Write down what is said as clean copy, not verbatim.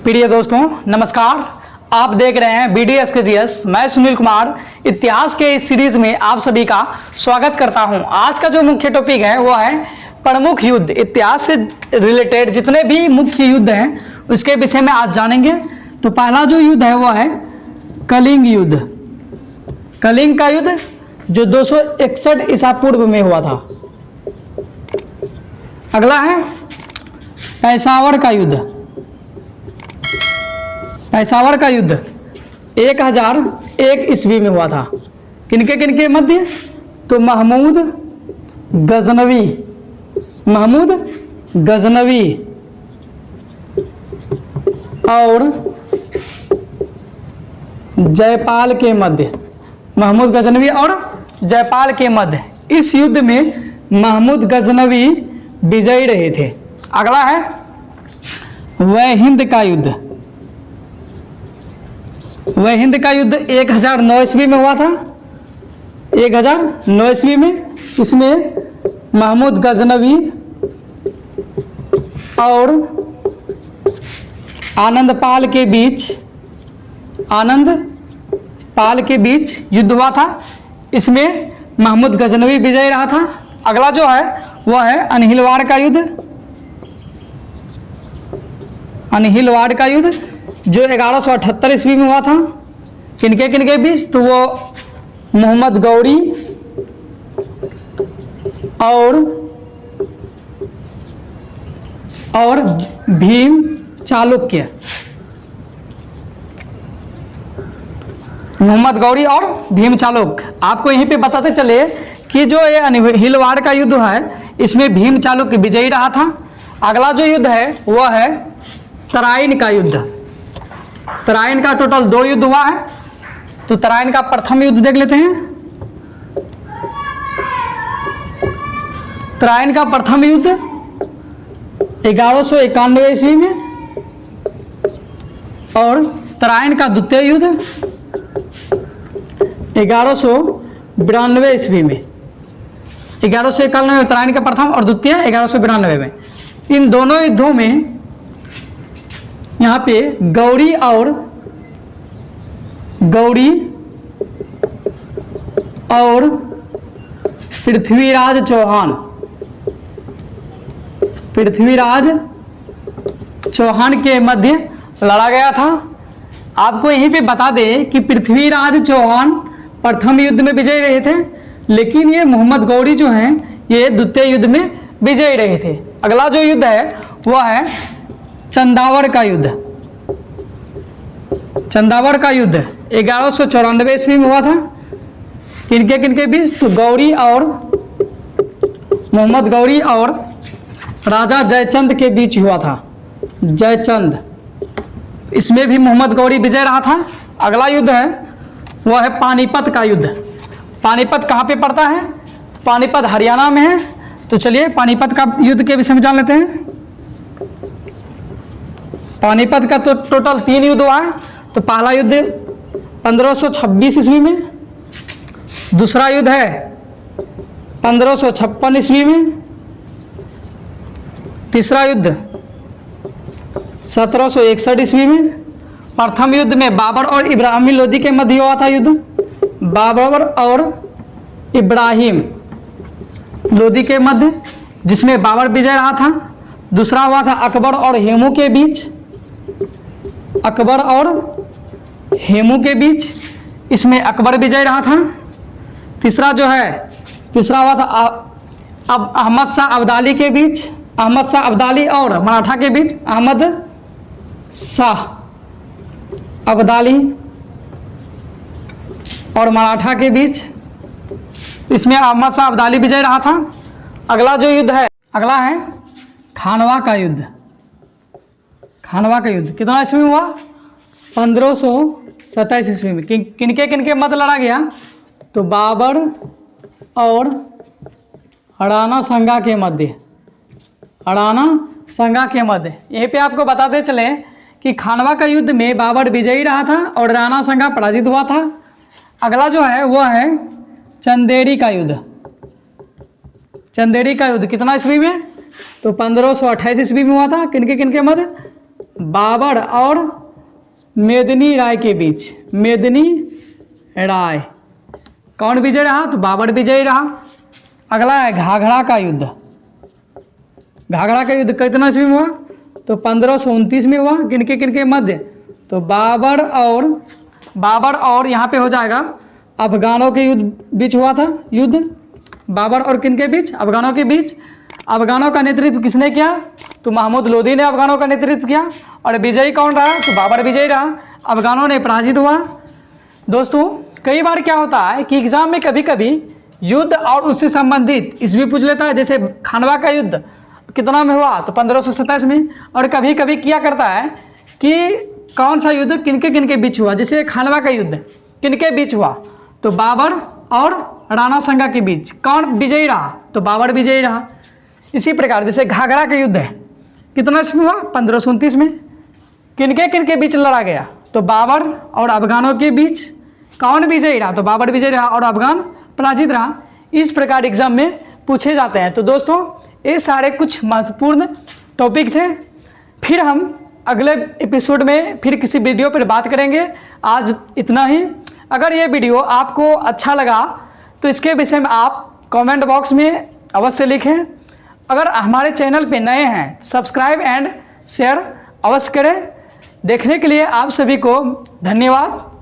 प्रिय दोस्तों नमस्कार। आप देख रहे हैं BDS KGS। मैं सुनील कुमार इतिहास के इस सीरीज में आप सभी का स्वागत करता हूं। आज का जो मुख्य टॉपिक है वो है प्रमुख युद्ध। इतिहास से रिलेटेड जितने भी मुख्य युद्ध हैं उसके विषय में आज जानेंगे। तो पहला जो युद्ध है वो है कलिंग युद्ध। कलिंग का युद्ध जो 261 ईसा पूर्व में हुआ था। अगला है पेशावर का युद्ध। पेशावर का युद्ध 1001 ईस्वी में हुआ था। किनके मध्य? तो महमूद गजनवी और जयपाल के मध्य। महमूद गजनवी और जयपाल के मध्य। इस युद्ध में महमूद गजनवी विजयी रहे थे। अगला है वह हिंद का युद्ध। वह हिंद का युद्ध 1009 ईस्वी में हुआ था। 1009 ईस्वी में इसमें महमूद गजनवी और आनंद पाल के बीच युद्ध हुआ था। इसमें महमूद गजनवी विजयी रहा था। अगला जो है वह है अनहिलवाड़ का युद्ध। अनहिलवाड़ का युद्ध जो 1178 ईस्वी में हुआ था। किनके बीच? तो वो मोहम्मद गौरी और भीम चालुक्य। मोहम्मद गौरी और भीम चालुक्य। आपको यहीं पे बताते चले कि जो ये अनहिलवाड़ का युद्ध है इसमें भीम चालुक्य विजयी रहा था। अगला जो युद्ध है वह है तराइन का युद्ध। तराइन का टोटल 2 युद्ध हुआ है। तो तराइन का प्रथम युद्ध देख लेते हैं। तराइन का प्रथम युद्ध 1191 ईस्वी में और तराइन का द्वितीय युद्ध 1192 ईस्वी में। 1191 में तराइन का प्रथम और द्वितीय 1192 में। इन दोनों युद्धों में यहाँ पे गौरी और पृथ्वीराज चौहान के मध्य लड़ा गया था। आपको यहीं पे बता दें कि पृथ्वीराज चौहान प्रथम युद्ध में विजयी रहे थे, लेकिन ये मोहम्मद गौरी जो हैं ये द्वितीय युद्ध में विजयी रहे थे। अगला जो युद्ध है वह है चंदावड़ का युद्ध। चंदावड़ का युद्ध 1194 ईस्वी में हुआ था। किनके बीच? तो मोहम्मद गौरी और राजा जयचंद के बीच हुआ था। जयचंद, इसमें भी मोहम्मद गौरी विजय रहा था। अगला युद्ध है वह है पानीपत का युद्ध। पानीपत कहाँ पे पड़ता है? पानीपत हरियाणा में है। तो चलिए पानीपत का युद्ध के विषय में जान लेते हैं। पानीपत का तो टोटल 3 युद्ध हुआ है। तो पहला युद्ध 1526 ईस्वी में। दूसरा युद्ध है 1556 ईस्वी में। तीसरा युद्ध 1761 ईस्वी में। प्रथम युद्ध में बाबर और इब्राहिम लोदी के मध्य हुआ था युद्ध। बाबर और इब्राहिम लोदी के मध्य, जिसमें बाबर विजय रहा था। दूसरा हुआ था अकबर और हेमू के बीच। अकबर और हेमू के बीच, इसमें अकबर विजय रहा था। तीसरा हुआ था अब अहमद शाह अब्दाली के बीच। अहमद शाह अब्दाली और मराठा के बीच। अहमद शाह अब्दाली और मराठा के बीच, इसमें अहमद शाह अब्दाली विजय रहा था। अगला जो युद्ध है अगला है खानवा का युद्ध। खानवा का युद्ध कितना ईस्वी में हुआ? 1527 ईस्वी में। किनके मध्य लड़ा गया? तो बाबर और राणा सांगा के मध्य। यहीं पे आपको बताते चले कि खानवा का युद्ध में बाबर विजयी रहा था और राणा सांगा पराजित हुआ था। अगला जो है वो है चंदेरी का युद्ध। चंदेरी का युद्ध कितना ईस्वी में? तो 1528 ईस्वी में हुआ था। किनके मध्य? बाबर और मेदिनी राय के बीच। मेदिनी राय, कौन विजय रहा? तो बाबर विजयी रहा। अगला है घाघरा का युद्ध। घाघरा का युद्ध कितना ईस्वी में हुआ? तो 1529 में हुआ। किनके मध्य? तो बाबर और यहाँ पे हो जाएगा अफगानों के युद्ध बीच हुआ था युद्ध। बाबर और किनके बीच? अफगानों के बीच। अफगानों का नेतृत्व किसने किया? तो महमूद लोदी ने अफगानों का नेतृत्व किया। और विजयी कौन रहा? तो बाबर विजयी रहा, अफगानों ने पराजित हुआ। दोस्तों कई बार क्या होता है कि एग्जाम में कभी कभी युद्ध और उससे संबंधित ईस्वी पूछ लेता है। जैसे खानवा का युद्ध कितना में हुआ? तो 1527 में। और कभी कभी किया करता है कि कौन सा युद्ध किनके बीच हुआ। जैसे खानवा का युद्ध किनके बीच हुआ? तो बाबर और राणा संगा के बीच। कौन विजयी रहा? तो बाबर विजयी रहा। इसी प्रकार जैसे घाघरा का युद्ध है कितना इसमें हुआ? 1529 में। किनके बीच लड़ा गया? तो बाबर और अफगानों के बीच। कौन विजयी रहा? तो बाबर विजयी रहा और अफगान पराजित रहा। इस प्रकार एग्जाम में पूछे जाते हैं। तो दोस्तों ये सारे कुछ महत्वपूर्ण टॉपिक थे। फिर हम अगले एपिसोड में फिर किसी वीडियो पर बात करेंगे। आज इतना ही। अगर ये वीडियो आपको अच्छा लगा तो इसके विषय में आप कमेंट बॉक्स में अवश्य लिखें। अगर हमारे चैनल पे नए हैं सब्सक्राइब एंड शेयर अवश्य करें। देखने के लिए आप सभी को धन्यवाद।